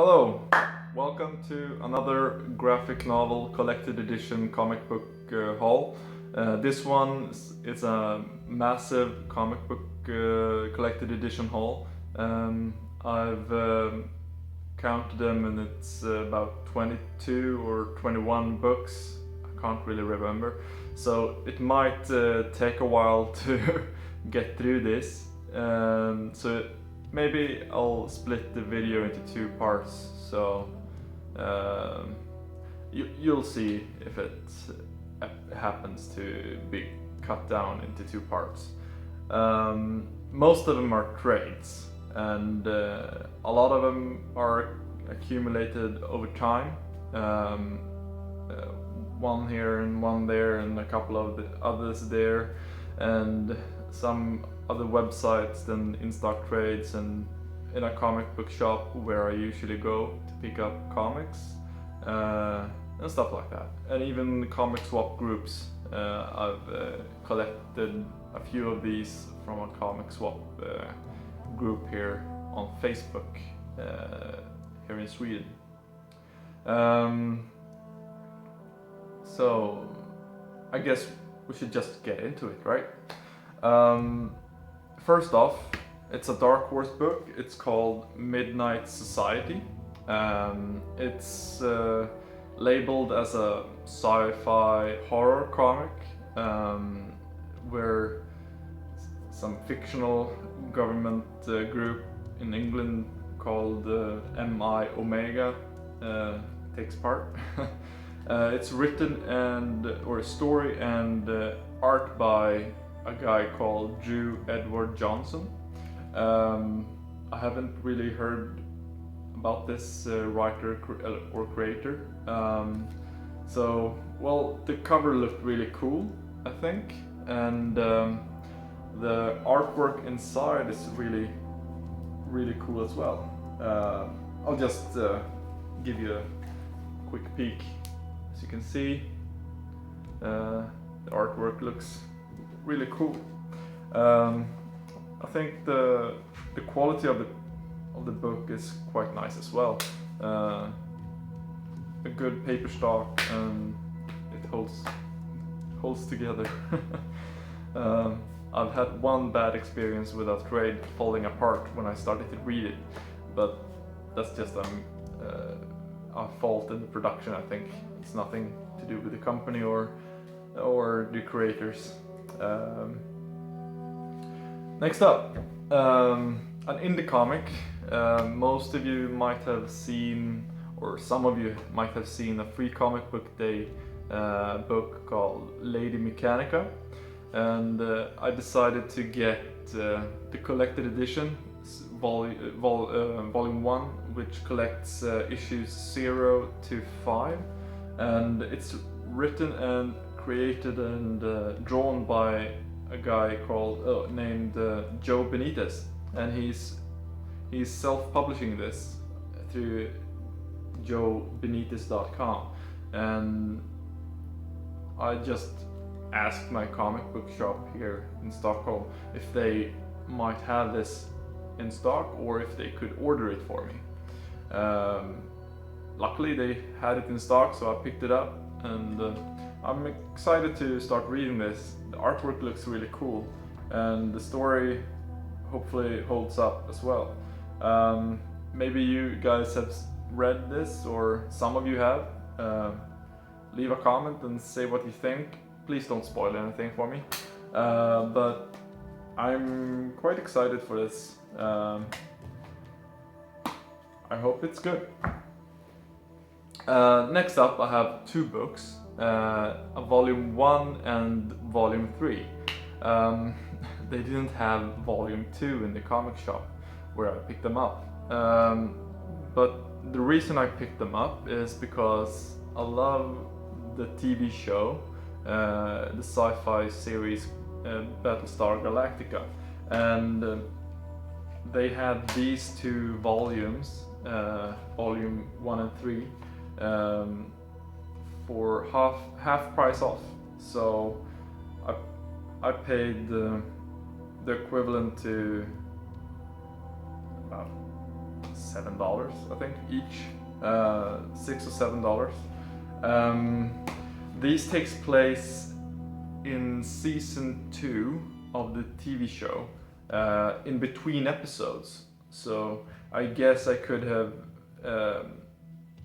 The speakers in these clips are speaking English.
Hello, welcome to another graphic novel collected edition comic book haul. This one is a massive comic book collected edition haul. I've counted them and it's about 22 or 21 books. I can't really remember. So it might take a while to get through this. So maybe I'll split the video into two parts, so you'll see if it happens to be cut down into two parts. Most of them are trades, and a lot of them are accumulated over time. One here and one there and a couple of the others there, and some other websites than in stock trades and in a comic book shop where I usually go to pick up comics and stuff like that. And even comic swap groups. I've collected a few of these from a comic swap group here on Facebook here in Sweden. So I guess we should just get into it, right? First off, it's a Dark Horse book. It's called Midnight Society. It's labeled as a sci-fi horror comic where some fictional government group in England called MI Omega takes part. It's written or a story and art by a guy called Drew Edward Johnson. I haven't really heard about this writer or creator. So, well, the cover looked really cool, I think, and the artwork inside is really, really cool as well. I'll just give you a quick peek. As you can see, the artwork looks really cool. I think the quality of the book is quite nice as well. A good paper stock, and it holds together. I've had one bad experience with a trade falling apart when I started to read it, but that's just a fault in the production. I think it's nothing to do with the company or the creators. Next up, an indie comic. Most of you might have seen, or some of you might have seen, a free comic book day book called Lady Mechanica, and I decided to get the collected edition, volume 1, which collects issues 0 to 5, and it's written and created and drawn by a guy called named Joe Benitez, and he's self-publishing this through joebenitez.com. And I just asked my comic book shop here in Stockholm if they might have this in stock or if they could order it for me. Luckily they had it in stock, so I picked it up, and I'm excited to start reading this. The artwork looks really cool, and the story hopefully holds up as well. Maybe you guys have read this, or some of you have. Leave a comment and say what you think. Please don't spoil anything for me. But I'm quite excited for this. I hope it's good. Next up, I have two books. A volume 1 and volume 3. They didn't have volume 2 in the comic shop where I picked them up. But the reason I picked them up is because I love the TV show, the sci-fi series Battlestar Galactica, and they had these two volumes, volume 1 and 3, for half price off. So I paid the equivalent to about $7, I think, each. $6 or $7. These takes place in season 2 of the TV show, in between episodes. So I guess I could have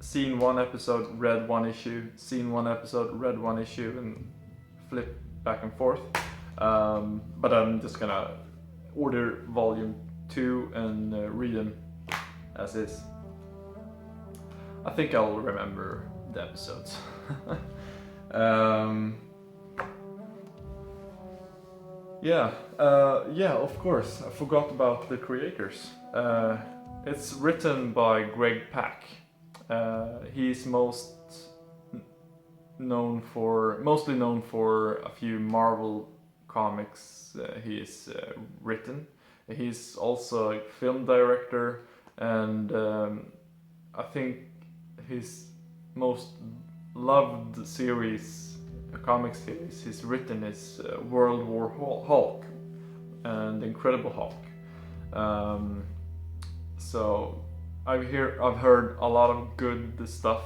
seen one episode, read one issue, seen one episode, read one issue, and flip back and forth. But I'm just gonna order volume 2 and read them as is. I think I'll remember the episodes. Yeah, of course, I forgot about the creators. It's written by Greg Pak. He's mostly known for a few Marvel comics he's written. He's also a film director, and I think his most loved series, a comic series he's written, is World War Hulk and Incredible Hulk. So I've heard a lot of good stuff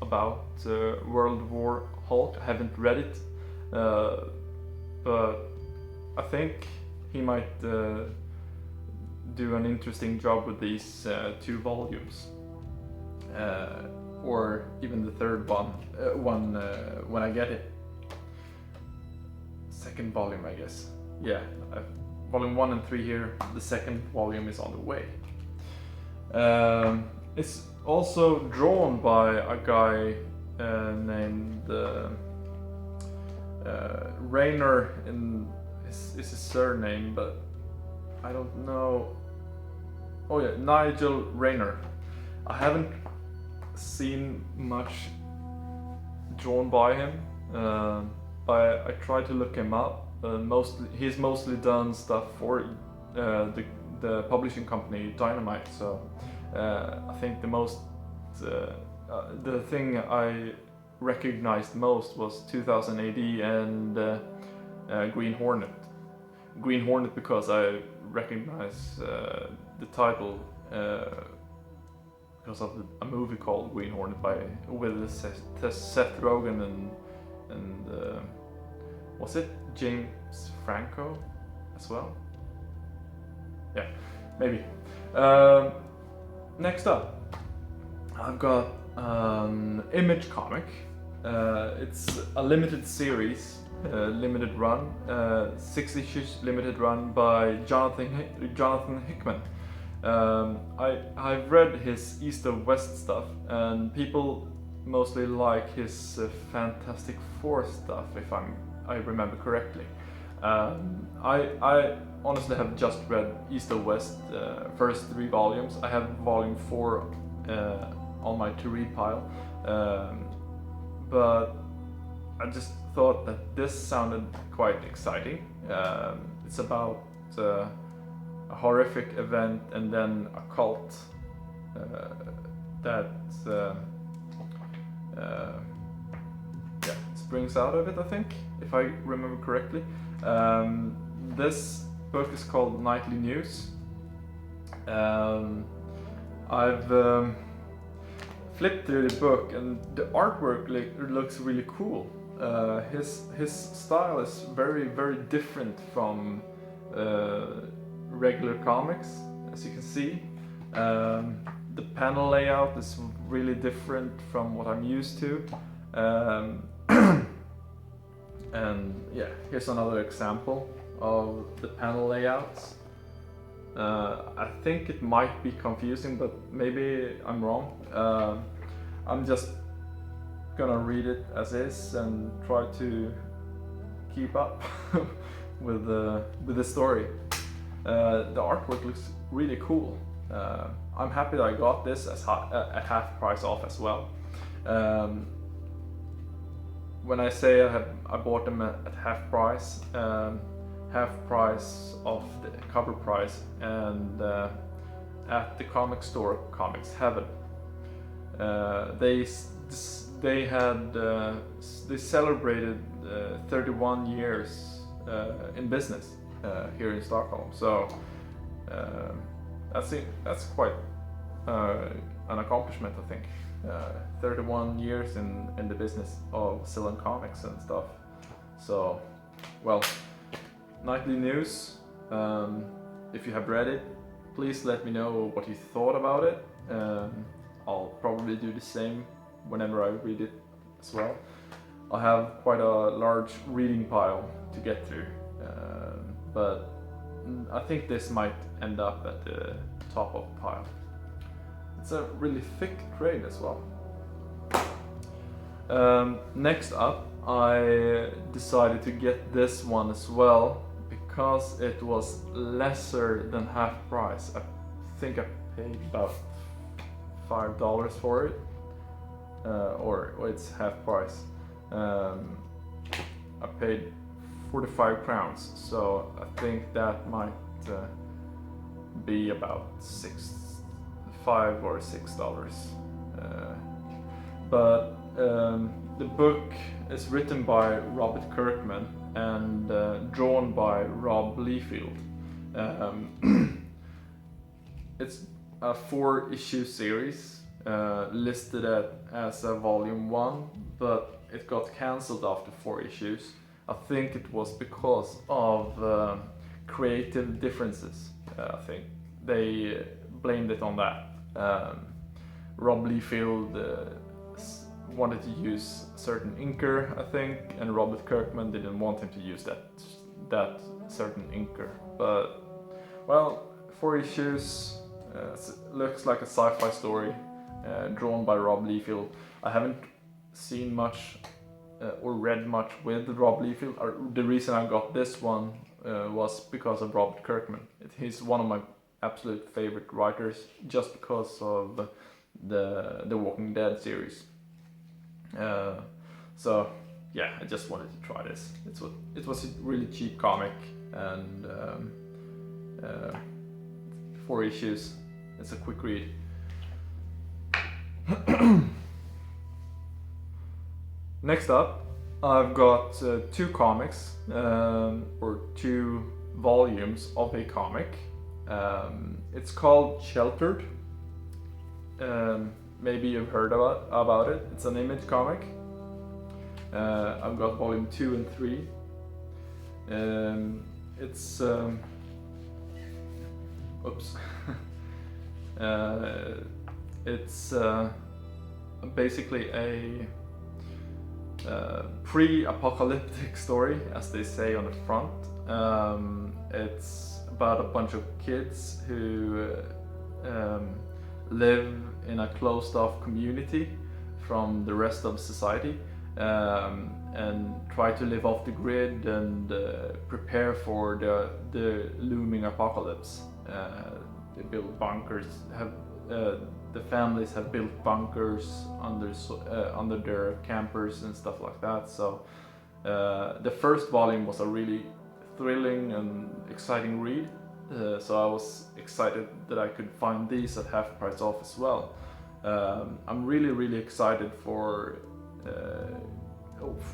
about World War Hulk. I haven't read it, but I think he might do an interesting job with these 2 volumes, or even the third one when I get it. Second volume, I guess. Yeah, volume 1 and 3 here. The second volume is on the way. It's also drawn by a guy named Rayner, is his surname, but I don't know. Oh yeah, Nigel Rayner. I haven't seen much drawn by him, but I tried to look him up. He's mostly done stuff for the publishing company Dynamite. So I think the thing I recognized most was 2000 AD and Green Hornet. Green Hornet because I recognize the title because of a movie called Green Hornet with Seth Rogen and was it James Franco as well? Yeah, maybe. Next up, I've got an Image comic. It's a limited series, limited run, 6 issues limited run by Jonathan Hickman. I've read his East of West stuff, and people mostly like his Fantastic Four stuff, if I remember correctly. I honestly have just read East of West, first 3 volumes. I have volume 4 on my to-read pile, but I just thought that this sounded quite exciting. It's about a horrific event and then a cult that springs out of it, I think, if I remember correctly. This book is called Nightly News. I've flipped through the book, and the artwork looks really cool. His style is very, very different from regular comics, as you can see. The panel layout is really different from what I'm used to. And yeah, here's another example of the panel layouts. I think it might be confusing, but maybe I'm wrong. I'm just gonna read it as is and try to keep up with the story. The artwork looks really cool. I'm happy that I got this at half price off as well. When I say I bought them at half price of the cover price, and at the comic store Comics Heaven. They celebrated 31 years in business here in Stockholm. So that's quite an accomplishment, I think. 31 years in the business of selling comics and stuff. So, well, Nightly News. If you have read it, please let me know what you thought about it. I'll probably do the same whenever I read it as well. I have quite a large reading pile to get through, but I think this might end up at the top of the pile. It's a really thick trade as well. Next up, I decided to get this one as well because it was lesser than half price. I think I paid about $5 for it, or it's half price. I paid 45 crowns, so I think that might be about $5 or $6. But the book is written by Robert Kirkman and drawn by Rob Liefeld. It's a 4-issue series listed as a volume 1, but it got cancelled after 4 issues. I think it was because of creative differences. I think they blamed it on that. Rob Liefeld wanted to use a certain inker, I think, and Robert Kirkman didn't want him to use that certain inker. But, well, 4 issues, looks like a sci-fi story, drawn by Rob Liefeld. I haven't seen much or read much with Rob Liefeld. The reason I got this one was because of Robert Kirkman. He's one of my absolute favorite writers, just because of the Walking Dead series. So yeah, I just wanted to try this. It was a really cheap comic, and 4 issues. It's a quick read. Next up, I've got 2 comics, or 2 volumes of a comic. It's called Sheltered. Maybe you've heard about it. It's an Image comic. I've got volume 2 and 3. It's oops. It's basically a pre-apocalyptic story, as they say on the front. It's about a bunch of kids who live in a closed-off community from the rest of society, and try to live off the grid and prepare for the looming apocalypse. They build bunkers. The families have built bunkers under their campers and stuff like that. So the first volume was a really thrilling and exciting read. So I was excited that I could find these at half price off as well. I'm really excited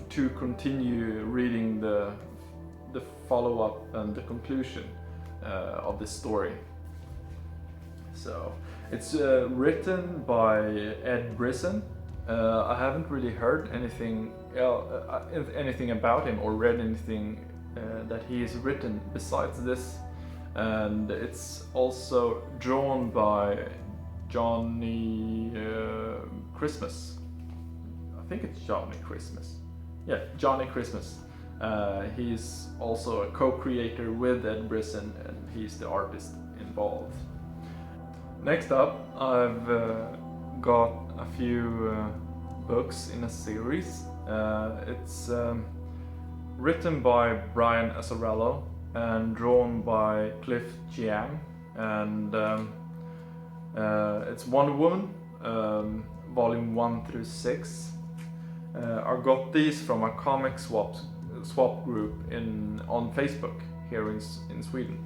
to continue reading the follow-up and the conclusion of this story. So it's written by Ed Brisson. I haven't really heard anything about him or read anything that he has written besides this. And it's also drawn by Johnny Christmas. I think it's Johnny Christmas. Yeah, Johnny Christmas. He's also a co-creator with Ed Brisson, and he's the artist involved. Next up, I've got a few books in a series. It's written by Brian Azzarello and drawn by Cliff Chiang, and it's Wonder Woman, volume 1 through 6. I got these from a comic swap group on Facebook here in Sweden.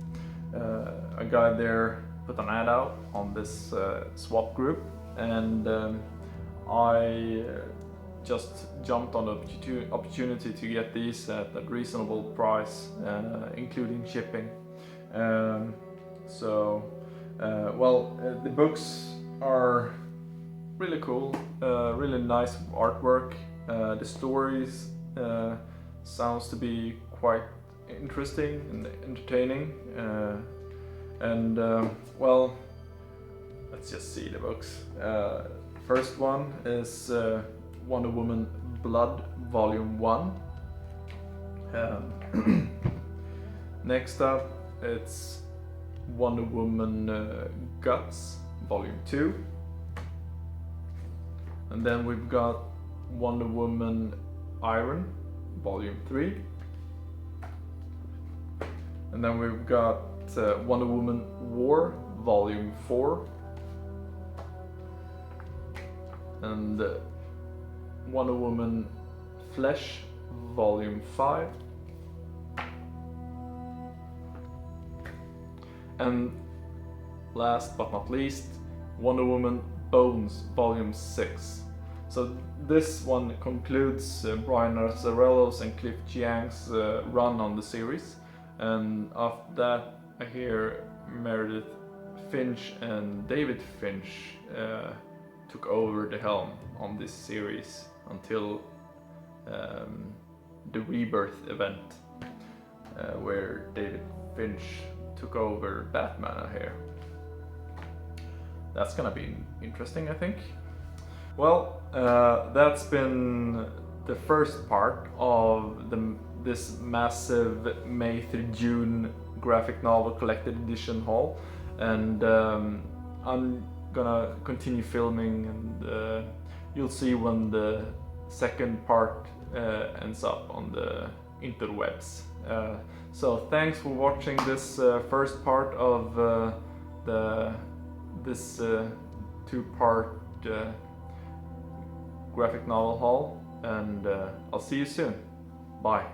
A guy there put an ad out on this swap group, and I just jumped on the opportunity to get these at a reasonable price, including shipping. The books are really cool, really nice artwork. The stories sounds to be quite interesting and entertaining, and well, let's just see the books. First one is Wonder Woman Blood Volume 1. Next up, it's Wonder Woman Guts Volume 2. And then we've got Wonder Woman Iron Volume 3. And then we've got Wonder Woman War Volume 4. And Wonder Woman Flesh Volume 5. And last but not least, Wonder Woman Bones Volume 6. So this one concludes Brian Azzarello's and Cliff Chiang's run on the series, and after that I hear Meredith Finch and David Finch took over the helm on this series until the Rebirth event, where David Finch took over Batman here. That's gonna be interesting, I think. Well, that's been the first part of this massive May through June graphic novel collected edition haul, and I'm gonna continue filming, and you'll see when the second part ends up on the interwebs. So thanks for watching this first part of this two-part graphic novel haul, and I'll see you soon. Bye.